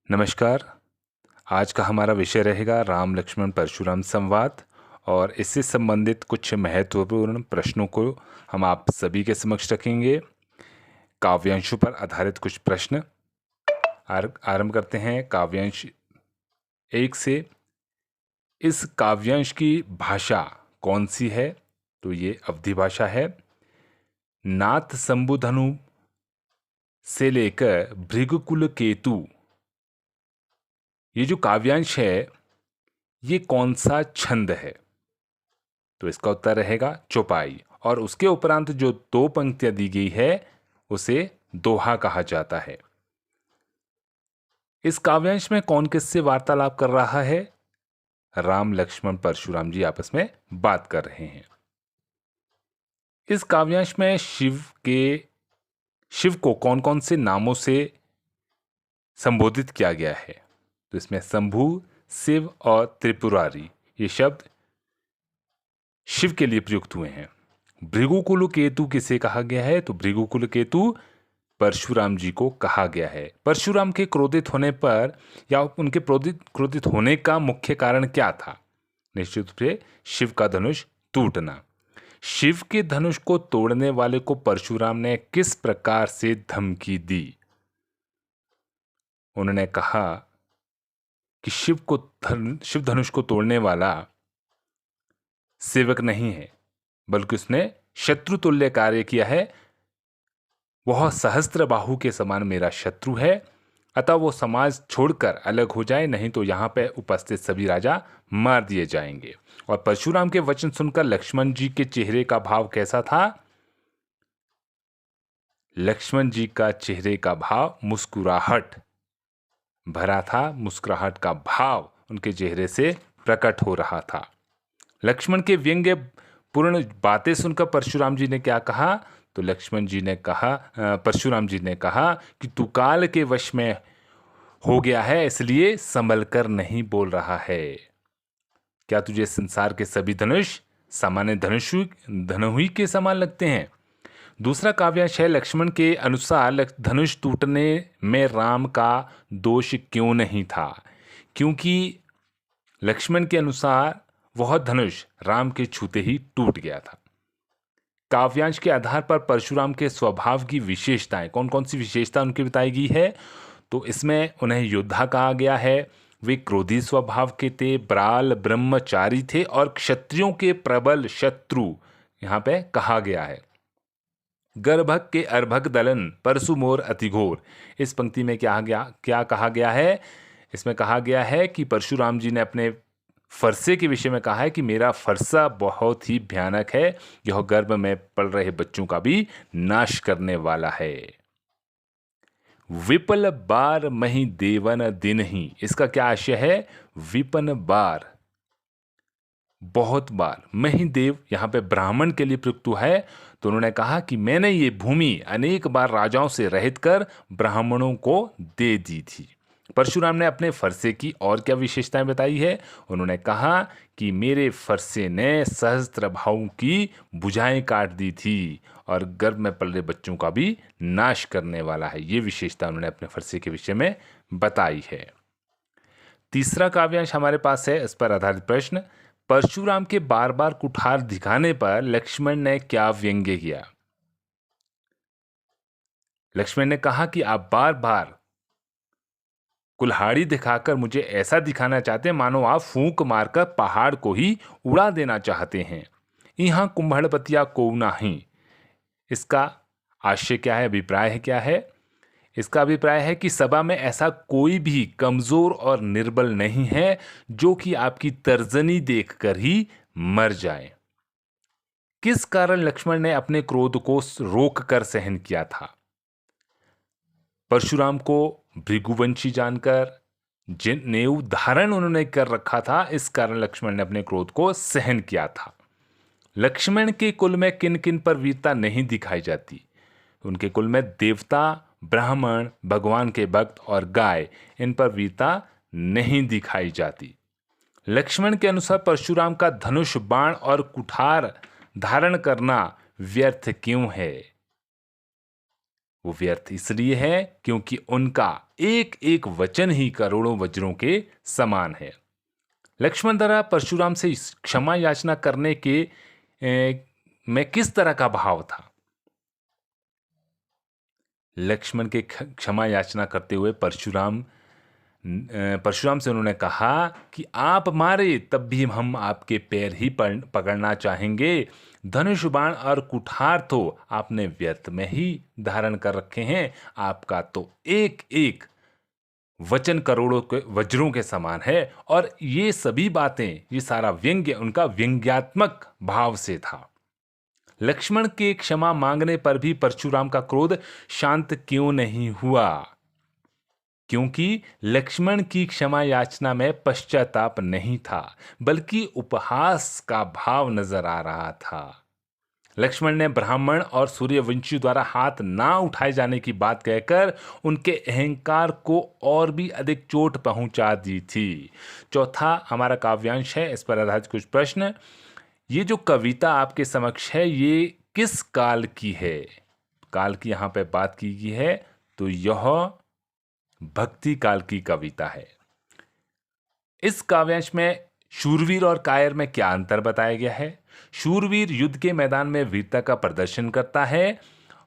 नमस्कार। आज का हमारा विषय रहेगा राम लक्ष्मण परशुराम संवाद और इससे संबंधित कुछ महत्वपूर्ण प्रश्नों को हम आप सभी के समक्ष रखेंगे। काव्यांशों पर आधारित कुछ प्रश्न आरंभ करते हैं। काव्यांश 1 से। इस काव्यांश की भाषा कौन सी है? तो ये अवधी भाषा है। नाथ शंभुधनु से लेकर भृगुकुल केतु, ये जो काव्यांश है ये कौन सा छंद है? तो इसका उत्तर रहेगा चौपाई। और उसके उपरांत जो 2 पंक्तियां दी गई है उसे दोहा कहा जाता है। इस काव्यांश में कौन किससे वार्तालाप कर रहा है? राम लक्ष्मण परशुराम जी आपस में बात कर रहे हैं। इस काव्यांश में शिव को कौन कौन से नामों से संबोधित किया गया है? तो इसमें शंभु, शिव और त्रिपुरारी ये शब्द शिव के लिए प्रयुक्त हुए हैं। भृगुकुल केतु किसे कहा गया है? तो भृगुकुल केतु परशुराम जी को कहा गया है। परशुराम के क्रोधित होने पर या उनके क्रोधित होने का मुख्य कारण क्या था? निश्चित रूप से शिव का धनुष टूटना। शिव के धनुष को तोड़ने वाले को परशुराम ने किस प्रकार से धमकी दी? उन्होंने कहा कि शिव धनुष को तोड़ने वाला सेवक नहीं है, बल्कि उसने शत्रु तुल्य कार्य किया है। वह सहस्त्र बाहु के समान मेरा शत्रु है, अतः वो समाज छोड़कर अलग हो जाए, नहीं तो यहां पे उपस्थित सभी राजा मार दिए जाएंगे। और परशुराम के वचन सुनकर लक्ष्मण जी के चेहरे का भाव कैसा था? लक्ष्मण जी का चेहरे का भाव मुस्कुराहट भरा था। मुस्कुराहट का भाव उनके चेहरे से प्रकट हो रहा था। लक्ष्मण के व्यंग्य पूर्ण बातें सुनकर परशुराम जी ने क्या कहा? तो परशुराम जी ने कहा कि तू काल के वश में हो गया है, इसलिए संभल कर नहीं बोल रहा है। क्या तुझे संसार के सभी धनुष सामान्य धनुही के समान लगते हैं? दूसरा काव्यांश है। लक्ष्मण के अनुसार धनुष टूटने में राम का दोष क्यों नहीं था? क्योंकि लक्ष्मण के अनुसार वह धनुष राम के छूते ही टूट गया था। काव्यांश के आधार पर परशुराम के स्वभाव की विशेषताएं, कौन कौन सी विशेषता उनकी बताई गई है? तो इसमें उन्हें योद्धा कहा गया है, वे क्रोधी स्वभाव के थे, ब्राल ब्रह्मचारी थे और क्षत्रियों के प्रबल शत्रु यहां पे कहा गया है। गर्भक के अर्भक दलन परसु मोर अतिघोर, इस पंक्ति में क्या कहा गया है? इसमें कहा गया है कि परशुराम जी ने अपने फरसे के विषय में कहा है कि मेरा फरसा बहुत ही भयानक है, यह गर्भ में पल रहे बच्चों का भी नाश करने वाला है। विपल बार मही देवन दिन ही, इसका क्या आशय है? विपन बार बहुत बार, मही देव यहां पे ब्राह्मण के लिए प्रयुक्त हुआ है। तो उन्होंने कहा कि मैंने ये भूमि अनेक बार राजाओं से रहित कर ब्राह्मणों को दे दी थी। परशुराम ने अपने फरसे की और क्या विशेषताएं बताई है? उन्होंने कहा कि मेरे फरसे ने सहस्त्र भावों की भुजाएं काट दी थी और गर्भ में पल रहे बच्चों का भी नाश करने वाला है। ये विशेषता उन्होंने अपने फरसे के विषय में बताई है। तीसरा काव्यांश हमारे पास है, इस पर आधारित प्रश्न। परशुराम के बार बार कुठार दिखाने पर लक्ष्मण ने क्या व्यंग्य किया? लक्ष्मण ने कहा कि आप बार बार कुल्हाड़ी दिखाकर मुझे ऐसा दिखाना चाहते हैं मानो आप फूंक मारकर पहाड़ को ही उड़ा देना चाहते हैं। यहां कुंभड़पतिया को नहीं। इसका आशय क्या है, अभिप्राय है क्या है? इसका अभिप्राय है कि सभा में ऐसा कोई भी कमजोर और निर्बल नहीं है जो कि आपकी तर्जनी देखकर ही मर जाए। किस कारण लक्ष्मण ने अपने क्रोध को रोक कर सहन किया था? परशुराम को भृगुवंशी जानकर जिन नेव धारण उन्होंने कर रखा था, इस कारण लक्ष्मण ने अपने क्रोध को सहन किया था। लक्ष्मण के कुल में किन किन पर वीरता नहीं दिखाई जाती? उनके कुल में देवता, ब्राह्मण, भगवान के भक्त और गाय, इन पर वीरता नहीं दिखाई जाती। लक्ष्मण के अनुसार परशुराम का धनुष, बाण और कुठार धारण करना व्यर्थ क्यों है? वो व्यर्थ इसलिए है क्योंकि उनका एक एक वचन ही करोड़ों वज्रों के समान है। लक्ष्मण द्वारा परशुराम से क्षमा याचना करने के में किस तरह का भाव था? लक्ष्मण के क्षमा याचना करते हुए परशुराम से उन्होंने कहा कि आप मारे तब भी हम आपके पैर ही पकड़ना चाहेंगे। धनुष बाण और कुठार तो आपने व्यर्थ में ही धारण कर रखे हैं। आपका तो एक एक वचन करोड़ों के वज्रों के समान है। और ये सभी बातें, ये सारा व्यंग्य उनका व्यंग्यात्मक भाव से था। लक्ष्मण के क्षमा मांगने पर भी परशुराम का क्रोध शांत क्यों नहीं हुआ? क्योंकि लक्ष्मण की क्षमा याचना में पश्चाताप नहीं था, बल्कि उपहास का भाव नजर आ रहा था। लक्ष्मण ने ब्राह्मण और सूर्यवंशी द्वारा हाथ ना उठाए जाने की बात कहकर उनके अहंकार को और भी अधिक चोट पहुंचा दी थी। चौथा हमारा काव्यांश है, इस पर आधारित कुछ प्रश्न। ये जो कविता आपके समक्ष है, ये किस काल की है? काल की यहां पे बात की गई है, तो यह भक्ति काल की कविता है। इस काव्यांश में शूरवीर और कायर में क्या अंतर बताया गया है? शूरवीर युद्ध के मैदान में वीरता का प्रदर्शन करता है,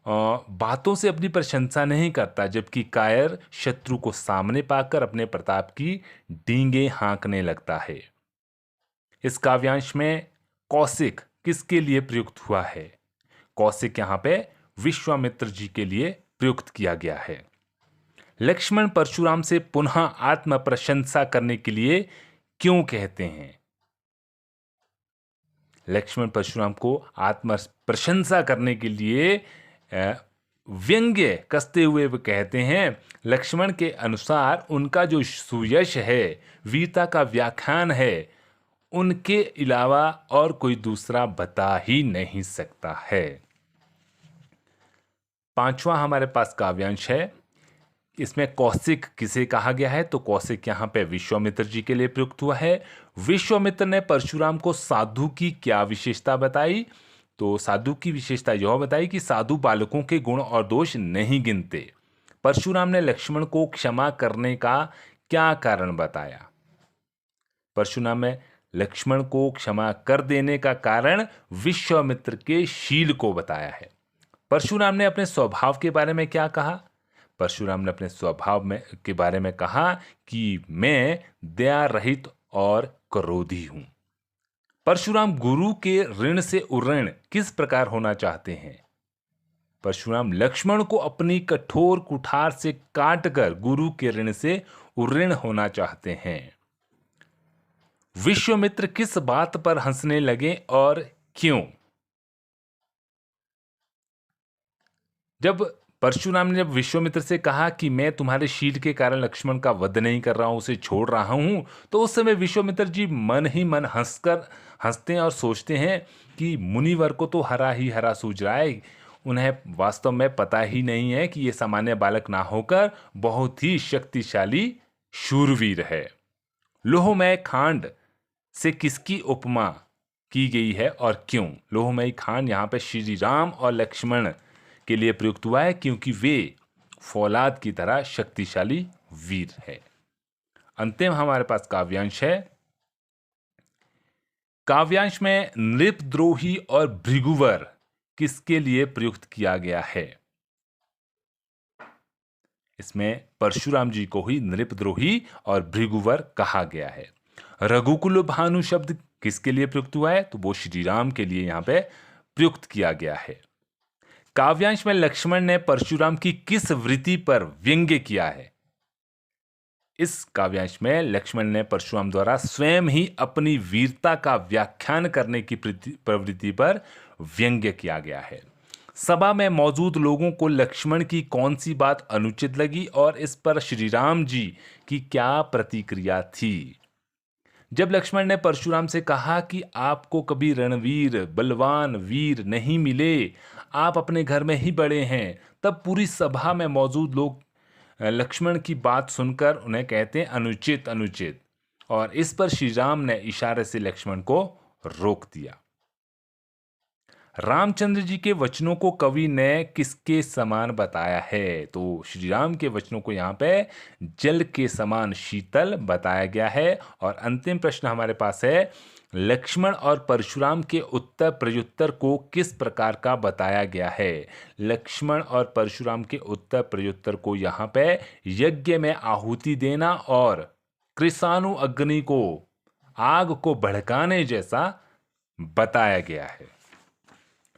बातों से अपनी प्रशंसा नहीं करता, जबकि कायर शत्रु को सामने पाकर अपने प्रताप की डींगे हाँकने लगता है। इस काव्यांश में कौशिक किसके लिए प्रयुक्त हुआ है? कौशिक यहां पे विश्वामित्र जी के लिए प्रयुक्त किया गया है। लक्ष्मण परशुराम से पुनः आत्म प्रशंसा करने के लिए क्यों कहते हैं? लक्ष्मण परशुराम को आत्म प्रशंसा करने के लिए व्यंग्य कसते हुए वो कहते हैं। लक्ष्मण के अनुसार उनका जो सुयश है, वीरता का व्याख्यान है, उनके अलावा और कोई दूसरा बता ही नहीं सकता है। पांचवा हमारे पास काव्यांश है, इसमें कौशिक किसे कहा गया है? तो कौशिक यहां पे विश्वामित्र जी के लिए प्रयुक्त हुआ है। विश्वामित्र ने परशुराम को साधु की क्या विशेषता बताई? तो साधु की विशेषता यह बताई कि साधु बालकों के गुण और दोष नहीं गिनते। परशुराम ने लक्ष्मण को क्षमा करने का क्या कारण बताया? परशुराम ने लक्ष्मण को क्षमा कर देने का कारण विश्वामित्र के शील को बताया है। परशुराम ने अपने स्वभाव के बारे में क्या कहा? परशुराम ने अपने स्वभाव में के बारे में कहा कि मैं दया रहित और क्रोधी हूं। परशुराम गुरु के ऋण से उऋण किस प्रकार होना चाहते हैं? परशुराम लक्ष्मण को अपनी कठोर कुठार से काटकर गुरु के ऋण से उऋण होना चाहते हैं। विश्वामित्र किस बात पर हंसने लगे और क्यों? जब परशुराम ने विश्वामित्र से कहा कि मैं तुम्हारे शील के कारण लक्ष्मण का वध नहीं कर रहा हूं, उसे छोड़ रहा हूं, तो उस समय विश्वामित्र जी मन ही मन हंसते हैं और सोचते हैं कि मुनिवर को तो हरा ही हरा सूझ रहा है। उन्हें वास्तव में पता ही नहीं है कि यह सामान्य बालक ना होकर बहुत ही शक्तिशाली शूरवीर है। लोहमय खांड से किसकी उपमा की गई है और क्यों? लोहमय खांड यहाँ पे श्री राम और लक्ष्मण के लिए प्रयुक्त हुआ है, क्योंकि वे फौलाद की तरह शक्तिशाली वीर है। अंतिम हमारे पास काव्यांश है। काव्यांश में नृपद्रोही और भृगुवर किसके लिए प्रयुक्त किया गया है? इसमें परशुराम जी को ही नृपद्रोही और भृगुवर कहा गया है। रघुकुल भानु शब्द किसके लिए प्रयुक्त हुआ है? तो वो श्री राम के लिए यहां पे प्रयुक्त किया गया है। काव्यांश में लक्ष्मण ने परशुराम की किस वृत्ति पर व्यंग्य किया है? इस काव्यांश में लक्ष्मण ने परशुराम द्वारा स्वयं ही अपनी वीरता का व्याख्यान करने की प्रवृत्ति पर व्यंग्य किया गया है। सभा में मौजूद लोगों को लक्ष्मण की कौन सी बात अनुचित लगी और इस पर श्री राम जी की क्या प्रतिक्रिया थी? जब लक्ष्मण ने परशुराम से कहा कि आपको कभी रणवीर बलवान वीर नहीं मिले, आप अपने घर में ही बड़े हैं, तब पूरी सभा में मौजूद लोग लक्ष्मण की बात सुनकर उन्हें कहते हैं अनुचित अनुचित, और इस पर श्री राम ने इशारे से लक्ष्मण को रोक दिया। रामचंद्र जी के वचनों को कवि ने किसके समान बताया है? तो श्री राम के वचनों को यहाँ पे जल के समान शीतल बताया गया है। और अंतिम प्रश्न हमारे पास है, लक्ष्मण और परशुराम के उत्तर प्रत्युत्तर को किस प्रकार का बताया गया है? लक्ष्मण और परशुराम के उत्तर प्रत्युत्तर को यहाँ पे यज्ञ में आहुति देना और कृषाणु अग्नि को, आग को भड़काने जैसा बताया गया है।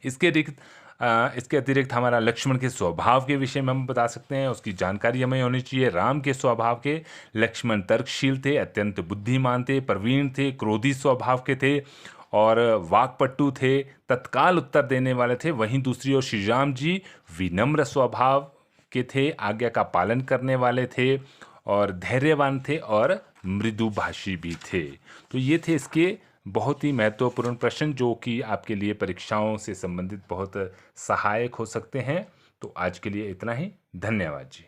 इसके अतिरिक्त हमारा लक्ष्मण के स्वभाव के विषय में हम बता सकते हैं, उसकी जानकारी हमें होनी चाहिए। राम के स्वभाव के, लक्ष्मण तर्कशील थे, अत्यंत बुद्धिमान थे, प्रवीण थे, क्रोधी स्वभाव के थे और वाक्पटु थे, तत्काल उत्तर देने वाले थे। वहीं दूसरी ओर श्री राम जी विनम्र स्वभाव के थे, आज्ञा का पालन करने वाले थे और धैर्यवान थे और मृदुभाषी भी थे। तो ये थे इसके बहुत ही महत्वपूर्ण प्रश्न जो कि आपके लिए परीक्षाओं से संबंधित बहुत सहायक हो सकते हैं। तो आज के लिए इतना ही। धन्यवाद जी।